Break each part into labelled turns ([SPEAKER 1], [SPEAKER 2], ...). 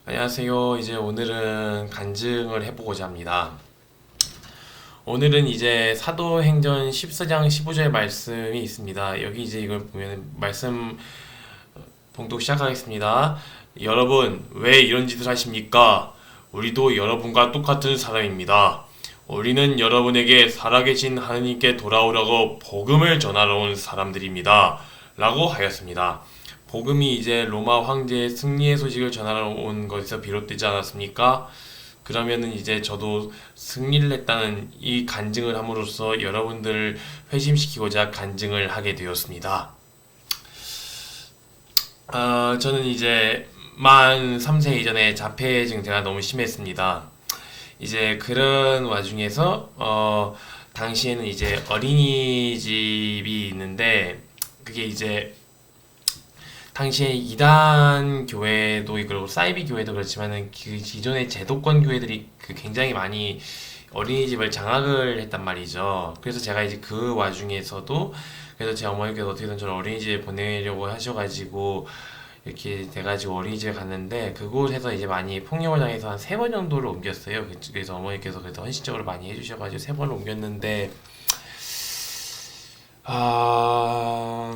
[SPEAKER 1] 안녕하세요. 이제 오늘은 간증을 해보고자 합니다. 오늘은 이제 사도행전 14장 15절 말씀이 있습니다. 여기 이제 이걸 보면 말씀 봉독 시작하겠습니다. 여러분, 왜 이런 짓을 하십니까? 우리도 여러분과 똑같은 사람입니다. 우리는 여러분에게 살아계신 하느님께 돌아오라고 복음을 전하러 온 사람들입니다. 라고 하였습니다. 복음이 이제 로마 황제의 승리의 소식을 전하러 온 것에서 비롯되지 않았습니까? 그러면은 이제 저도 승리를 했다는 이 간증을 함으로써 여러분들을 회심시키고자 간증을 하게 되었습니다. 저는 이제 만 3세 이전에 자폐 증세가 너무 심했습니다. 이제 그런 와중에서 당시에는 이제 어린이집이 있는데 그게 이제 당시에 이단 교회도 그렇고 사이비 교회도 그렇지만은 그 기존의 제도권 교회들이 굉장히 많이 어린이집을 장악을 했단 말이죠. 그래서 제가 이제 그 와중에서도 그래서 제 어머니께서 어떻게든 저를 어린이집에 보내려고 하셔가지고 이렇게 돼가지고 어린이집에 갔는데 그곳에서 이제 많이 폭력을 당해서 한 세 번 정도를 옮겼어요. 그래서 어머니께서 그래서 헌신적으로 많이 해주셔가지고 세 번을 옮겼는데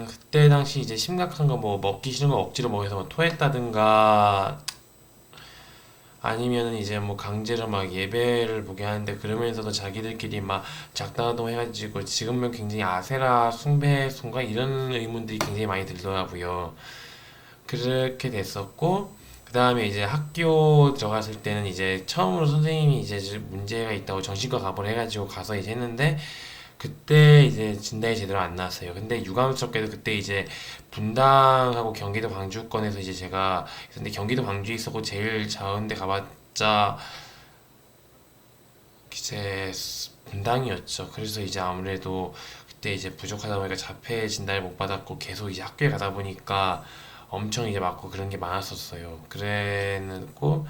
[SPEAKER 1] 그때 당시 이제 심각한 거 뭐 먹기 싫은 거 억지로 먹여서 뭐 토했다든가 아니면은 이제 뭐 강제로 막 예배를 보게 하는데 그러면서도 자기들끼리 막 작당하동 해가지고 지금은 굉장히 아세라 숭배송가 이런 의문들이 굉장히 많이 들더라고요. 그렇게 됐었고 그 다음에 이제 학교 들어갔을 때는 이제 처음으로 선생님이 이제 문제가 있다고 정신과 가보를 해가지고 가서 이제 했는데 그때 이제 진단이 제대로 안 나왔어요. 근데 유감스럽게도 그때 이제 분당하고 경기도 광주권에서 이제 제가 근데 경기도 광주에 있었고 제일 작은 데 가봤자 이제 분당이었죠. 그래서 이제 아무래도 그때 이제 부족하다 보니까 자폐 진단을 못 받았고 계속 이제 학교에 가다 보니까 엄청 이제 맞고 그런 게 많았었어요. 그랬고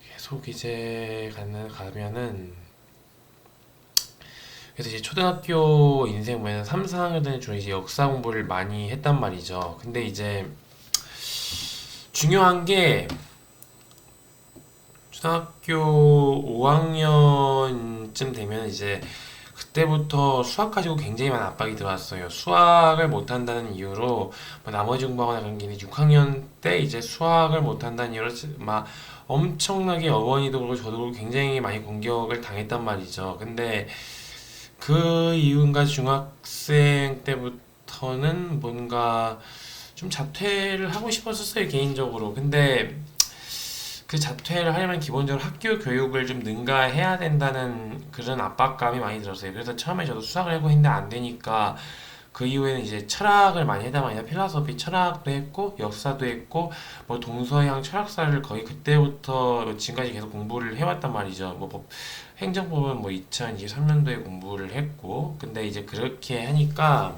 [SPEAKER 1] 계속 이제 가면은 그래서 이제 초등학교 인생 보면 3, 4학년 때는 주로 이제 역사 공부를 많이 했단 말이죠. 근데 이제 중요한 게 초등학교 5학년쯤 되면 이제 그때부터 수학 가지고 굉장히 많은 압박이 들어왔어요. 수학을 못한다는 이유로 뭐 나머지 공부하거나 그런 게 있는데 6학년 때 이제 수학을 못한다는 이유로 막 엄청나게 어머니도 그렇고 저도 그렇고 굉장히 많이 공격을 당했단 말이죠. 근데 그 이후인가 중학생 때부터는 뭔가 좀 자퇴를 하고 싶었었어요, 개인적으로. 근데 그 자퇴를 하려면 기본적으로 학교 교육을 좀 능가해야 된다는 그런 압박감이 많이 들었어요. 그래서 처음에 저도 수학을 하고 했는데 안 되니까 그 이후에는 이제 철학을 많이 하다 보니까 필라소피 철학도 했고 역사도 했고 뭐 동서양 철학사를 거의 그때부터 지금까지 계속 공부를 해왔단 말이죠. 뭐 행정법은 뭐 2023년도에 공부를 했고 근데 이제 그렇게 하니까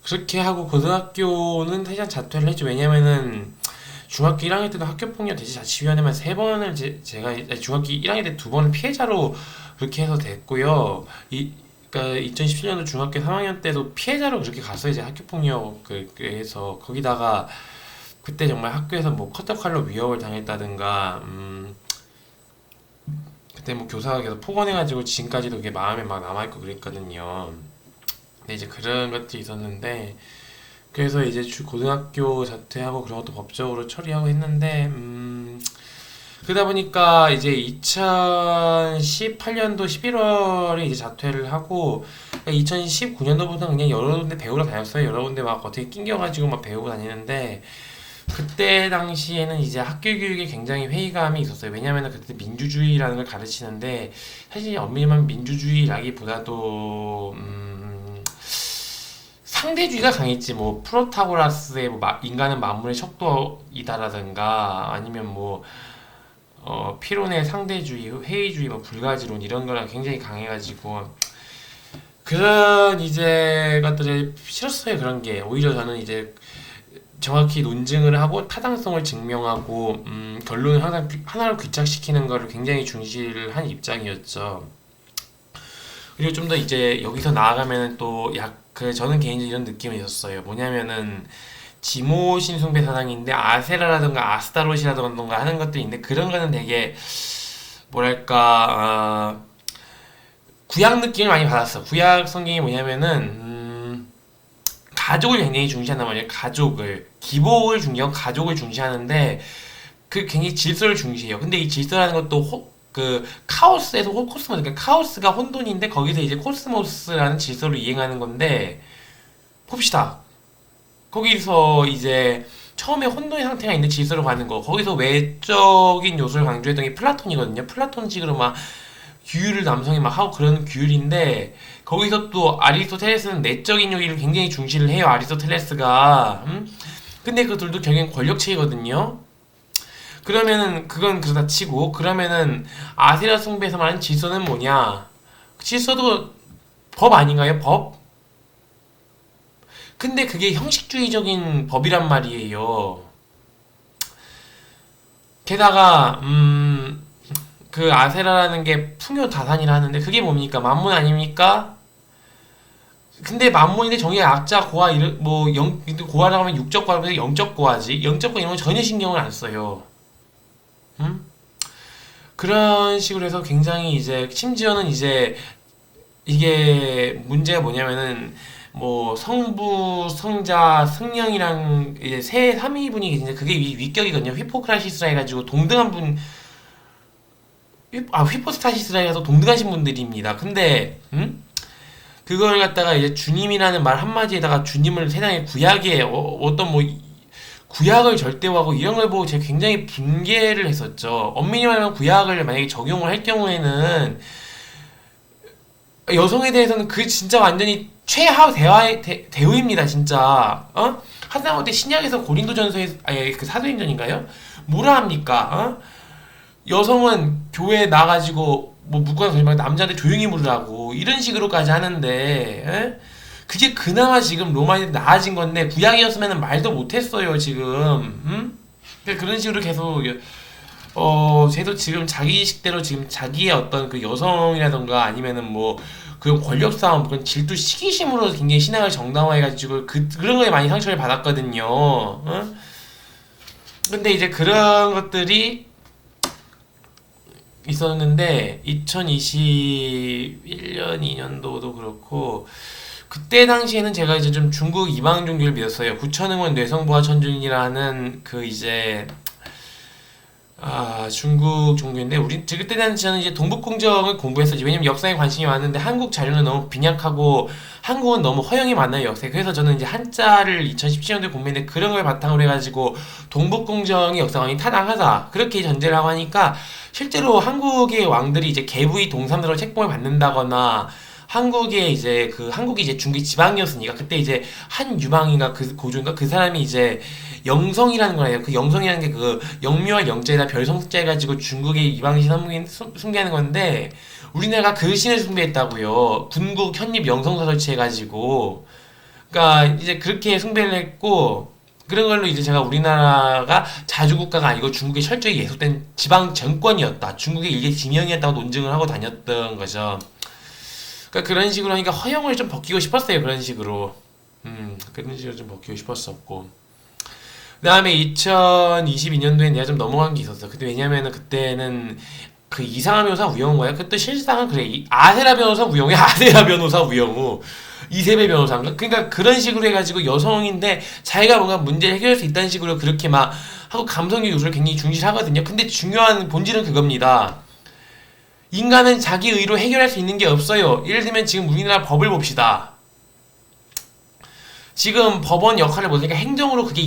[SPEAKER 1] 그렇게 하고 고등학교는 사실 자퇴를 했죠. 왜냐면은 중학교 1학년 때도 학교폭력 대지자치위원회만 세 번을 제가 중학교 1학년 때 두 번을 피해자로 그렇게 해서 됐고요. 그러니까 2017년도 중학교 3학년 때도 피해자로 그렇게 갔어요. 이제 학교폭력 그래서 거기다가 그때 정말 학교에서 뭐 커터칼로 위협을 당했다든가 그때 뭐 교사가 계속 폭언해가지고 지금까지도 그게 마음에 막 남아있고 그랬거든요. 근데 이제 그런 것들이 있었는데 그래서 이제 고등학교 자퇴하고 그런 것도 법적으로 처리하고 했는데 그러다 보니까 이제 2018년도 11월에 이제 자퇴를 하고 2019년도부터 그냥 여러 군데 배우러 다녔어요. 여러 군데 막 어떻게 낑겨가지고 막 배우고 다니는데 그때 당시에는 이제 학교 교육에 굉장히 회의감이 있었어요. 왜냐면은 그때 민주주의라는 걸 가르치는데 사실 엄밀한 민주주의라기보다도 상대주의가 강했지. 뭐 프로타고라스의 뭐 인간은 만물의 척도이다라든가 아니면 뭐 피론의 상대주의, 회의주의, 뭐 불가지론 이런 거랑 굉장히 강해가지고 그런 이제 것들이 싫었어요. 그런 게 오히려 저는 이제 정확히 논증을 하고 타당성을 증명하고 결론을 항상 하나로 귀착시키는 거를 굉장히 중시를 한 입장이었죠. 그리고 좀 더 이제 여기서 나아가면 또 약 그 저는 개인적으로 이런 느낌이 있었어요. 뭐냐면은 지모신 숭배 사상인데 아세라라든가 아스타롯이라든가 하는 것도 있는데 그런 거는 되게 뭐랄까 구약 느낌을 많이 받았어. 구약 성경이 뭐냐면은 가족을 굉장히 중시한단 말이에요. 가족을 기복을 중시하고 가족을 중시하는데 그 굉장히 질서를 중시해요. 근데 이 질서라는 것도 그 카오스에서 코스모스, 그러니까 카오스가 혼돈인데 거기서 이제 코스모스라는 질서를 이행하는 건데 봅시다. 거기서 이제 처음에 혼돈의 상태가 있는 질서로 가는 거 거기서 외적인 요소를 강조했던 게 플라톤이거든요. 플라톤식으로 막 규율을 남성이 막 하고 그런 규율인데 거기서 또 아리스토텔레스는 내적인 요인을 굉장히 중시를 해요. 아리스토텔레스가 근데 그 둘도 결국엔 권력체이거든요. 그러면은 그건 그러다 치고 그러면은 아세라 숭배에서 말하는 질서는 뭐냐? 질서도 법 아닌가요? 법? 근데 그게 형식주의적인 법이란 말이에요. 게다가 그 아세라라는 게 풍요다산이라 하는데 그게 뭡니까? 만문 아닙니까? 근데 만문인데 정의가 약자 고하 뭐 고하라고 하면 육적 고하면 영적 고하지. 영적 고 이런 건 전혀 신경을 안 써요. 음? 그런 식으로 해서 굉장히 이제 심지어는 이제 이게 문제가 뭐냐면은 뭐 성부, 성자, 성령이랑 이제 세 삼위분이 계신데 그게 위격이거든요. 휘포크라시스라 해가지고 동등한 분, 휘포스타시스라 해서 동등하신 분들입니다. 근데 그걸 갖다가 이제 주님이라는 말 한마디에다가 주님을 세상의 구약에 어떤 뭐 구약을 절대화하고 이런 걸 보고 제가 굉장히 분개를 했었죠. 엄밀히 말하면 구약을 만약에 적용을 할 경우에는 여성에 대해서는 그 진짜 완전히 최하 대우입니다, 진짜. 하다못해 신약에서 고린도전서에 아니 그 사도행전인가요? 뭐라 합니까? 여성은 교회에 나가지고 뭐 묻거나 그러지 말고 남자한테 조용히 물으라고 이런 식으로까지 하는데 그게 그나마 지금 로마에 나아진 건데 구약이었으면 말도 못했어요 지금. 그러니까 그런 식으로 계속 쟤도 지금 자기식대로 지금 자기의 어떤 그 여성이라던가 아니면은 뭐 그런 권력 싸움 그런 질투 시기심으로 굉장히 신앙을 정당화해가지고 그런 거에 많이 상처를 받았거든요. 근데 이제 그런 것들이 있었는데 2021년 2년도도 그렇고 그때 당시에는 제가 이제 좀 중국 이방 종교를 믿었어요. 구천응원 뇌성보화 천준이라는 그 이제 중국 종교인데 우리 그때 당시에는 이제 동북공정을 공부했었지. 왜냐면 역사에 관심이 많은데 한국 자료는 너무 빈약하고 한국은 너무 허용이 많아요 역사에. 그래서 저는 이제 한자를 2017년도에 공부했는데 그런 걸 바탕으로 해가지고 동북공정의 역사관이 타당하다 그렇게 전제를 하고 하니까 실제로 한국의 왕들이 이제 계부의 동산으로 책봉을 받는다거나 한국이 이제 중국이 지방이었으니까 그때 이제 한 유망인가 그 고조인가 그 사람이 이제 영성이라는 거예요. 그 영성이라는 게 그 영묘한 영자에다 별성자 해가지고 중국의 이방신 숭배하는 건데 우리나라가 그 신을 숭배했다고요. 군국 현립 영성사 설치해가지고 그러니까 이제 그렇게 숭배를 했고 그런 걸로 이제 제가 우리나라가 자주국가가 아니고 중국의 철저히 예속된 지방 정권이었다. 중국의 일개 지명이었다고 논증을 하고 다녔던 거죠. 그러니까 그런 식으로 하니까 허영을 좀 벗기고 싶었어요. 그런 식으로. 그런 식으로 좀 벗기고 싶었었고. 그 다음에 2022년도에 내가 좀 넘어간 게 있었어. 근데 왜냐면은 그때는 그 이상한 변호사 우영우야. 그때 실상은 그래. 아세라 변호사 우영우, 아세라 변호사 우영우. 이세배 변호사인가? 그러니까 그런 식으로 해가지고 여성인데 자기가 뭔가 문제를 해결할 수 있다는 식으로 그렇게 막 하고 감성적 요소를 굉장히 중시하거든요. 근데 중요한 본질은 그겁니다. 인간은 자기 의로 해결할 수 있는 게 없어요. 예를 들면 지금 우리나라 법을 봅시다. 지금 법원 역할을 못하니까 행정으로 그게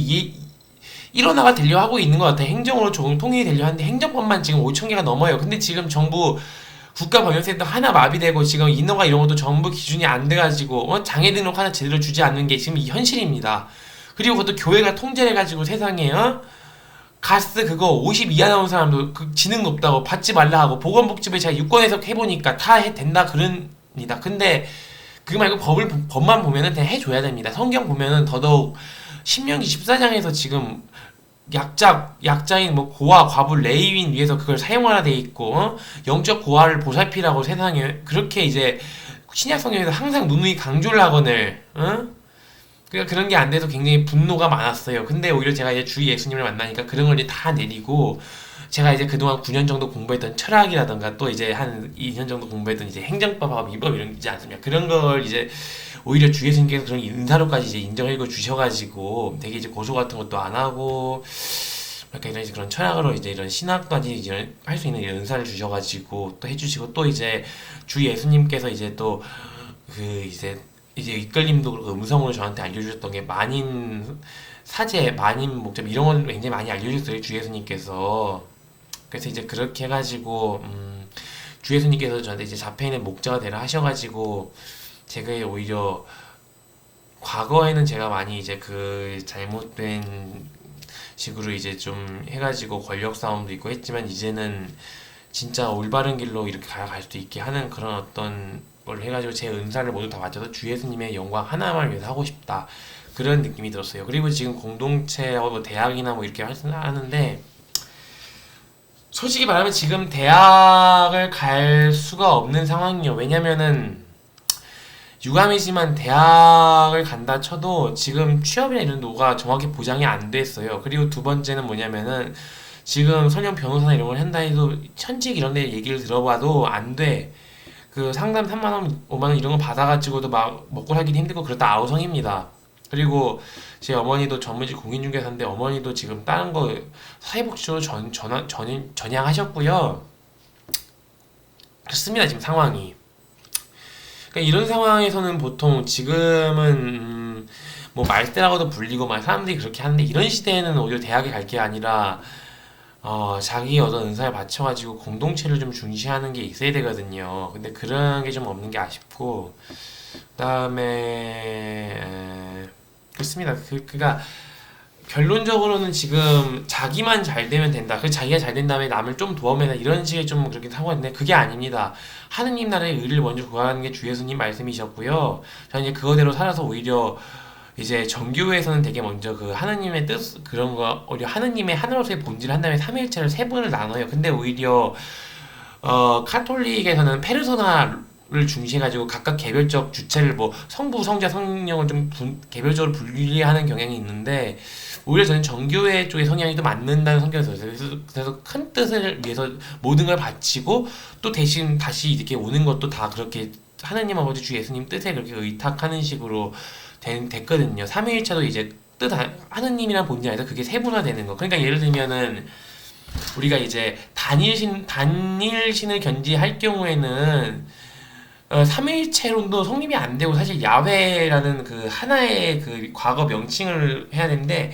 [SPEAKER 1] 일원화가 되려 하고 있는 것 같아요. 행정으로 조금 통일이 되려 하는데 행정법만 지금 5천 개가 넘어요. 근데 지금 정부 국가법연센터 하나 마비되고 지금 인허가 이런 것도 전부 기준이 안 돼가지고 장애 등록 하나 제대로 주지 않는 게 지금 이 현실입니다. 그리고 그것도 교회가 통제를 해가지고 세상에 가스 그거 50 이하 나온 사람도 그 지능 높다고 받지 말라 하고 보건복지부에 제가 유권 해석 해보니까 다 된다 그럽니다. 근데 그거 말고 법만 보면은 그냥 해줘야 됩니다. 성경 보면은 더더욱 신명기 14장에서 지금 약자인 뭐 고아, 과부, 레위인 위해서 그걸 사용하라 돼 있고 영적 고아를 보살피라고 세상에 그렇게 이제 신약 성경에서 항상 누누이 강조를 하거늘 그러니까 그런 게 안 돼서 굉장히 분노가 많았어요. 근데 오히려 제가 이제 주 예수님을 만나니까 그런 걸 이제 다 내리고 제가 이제 그동안 9년 정도 공부했던 철학이라던가 또 이제 한 2년 정도 공부했던 이제 행정법하고 민법 이런 게 있지 않습니까? 그런 걸 이제 오히려 주 예수님께서 그런 은사로까지 이제 인정해 주셔가지고 되게 이제 고소 같은 것도 안 하고 그러니까 이런 이제 그런 철학으로 이제 이런 신학까지 이제 할 수 있는 이런 은사를 주셔가지고 또 해주시고 또 이제 주 예수님께서 이제 또 그 이제 이끌림도 그렇고 음성으로 저한테 알려주셨던 게 만인 사제, 만인 목적 이런 걸 굉장히 많이 알려주셨어요 주 예수님께서. 그래서 이제 그렇게 해가지고 주 예수님께서 저한테 이제 잡혀있는 목자가 되라 하셔가지고 제가 오히려 과거에는 제가 많이 이제 그 잘못된 식으로 이제 좀 해가지고 권력 싸움도 있고 했지만 이제는 진짜 올바른 길로 이렇게 갈 수도 있게 하는 그런 어떤 걸 해가지고 제 은사를 모두 다 바쳐서 주 예수님의 영광 하나만 위해서 하고 싶다 그런 느낌이 들었어요. 그리고 지금 공동체 뭐 대학이나 뭐 이렇게 하는데 솔직히 말하면 지금 대학을 갈 수가 없는 상황이요. 왜냐면은 유감이지만 대학을 간다 쳐도 지금 취업이나 이런 노가 정확히 보장이 안 됐어요. 그리고 두 번째는 뭐냐면은 지금 설령 변호사나 이런 걸 한다 해도 현직 이런 데 얘기를 들어봐도 안 돼. 그 상담 3만 원, 5만 원 이런 거 받아가지고도 막 먹고 살기도 힘들고 그렇다 아우성입니다. 그리고 제 어머니도 전문직 공인중개사인데 어머니도 지금 다른 거 사회복지로 전향하셨고요. 그렇습니다 지금 상황이. 그러니까 이런 상황에서는 보통 지금은 뭐 말대라고도 불리고 막 사람들이 그렇게 하는데 이런 시대에는 오히려 대학에 갈 게 아니라 자기 얻은 은사를 바쳐가지고 공동체를 좀 중시하는 게 있어야 되거든요. 근데 그런 게 좀 없는 게 아쉽고 그다음에 그렇습니다. 그러니까 결론적으로는 지금 자기만 잘 되면 된다. 그 자기가 잘 된 다음에 남을 좀 도와내다 이런 식의 좀 그렇게 사고가 있는데 그게 아닙니다. 하느님 나라의 의를 먼저 구하는 게 주 예수님 말씀이셨고요. 저는 이제 그거대로 살아서 오히려 이제 정교회에서는 되게 먼저 그 하느님의 뜻 그런 거 오히려 하느님의 하나로서의 본질을 한 다음에 삼위일체를 세 분을 나눠요. 근데 오히려 카톨릭에서는 페르소나를 중시해가지고 각각 개별적 주체를 뭐 성부, 성자, 성령을 좀 개별적으로 분리하는 경향이 있는데 오히려 저는 정교회 쪽의 성향이 더 맞는다는 성격이 들었어요. 그래서 큰 뜻을 위해서 모든 걸 바치고 또 대신 다시 이렇게 오는 것도 다 그렇게 하나님 아버지 주 예수님 뜻에 그렇게 의탁하는 식으로 됐거든요. 삼위일체도 이제 하느님이란 본질 안에서 그게 세분화되는 거. 그러니까 예를 들면은 우리가 이제 단일신을 견지할 경우에는 삼위일체론도 성립이 안 되고 사실 야훼라는 그 하나의 그 과거 명칭을 해야 되는데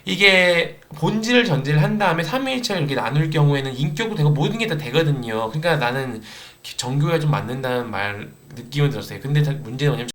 [SPEAKER 1] 이게 본질을 전제를 한 다음에 삼위일체를 이렇게 나눌 경우에는 인격도 되고 모든 게 다 되거든요. 그러니까 나는 정교가 좀 맞는다는 말 느낌은 들었어요. 근데 문제는 뭐냐면